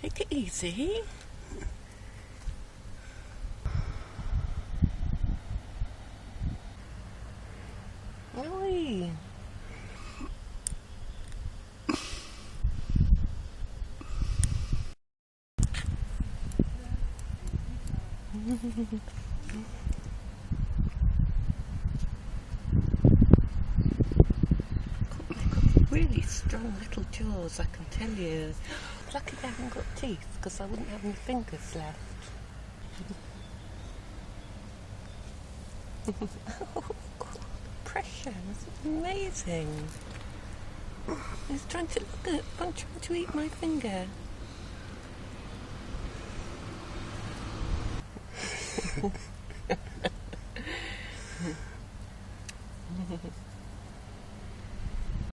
Take it easy. Oi. Really strong little jaws, I can tell you. Lucky they haven't got teeth, because I wouldn't have any fingers left. Oh, pressure, this is amazing. He's trying to look at, I'm trying to eat my finger.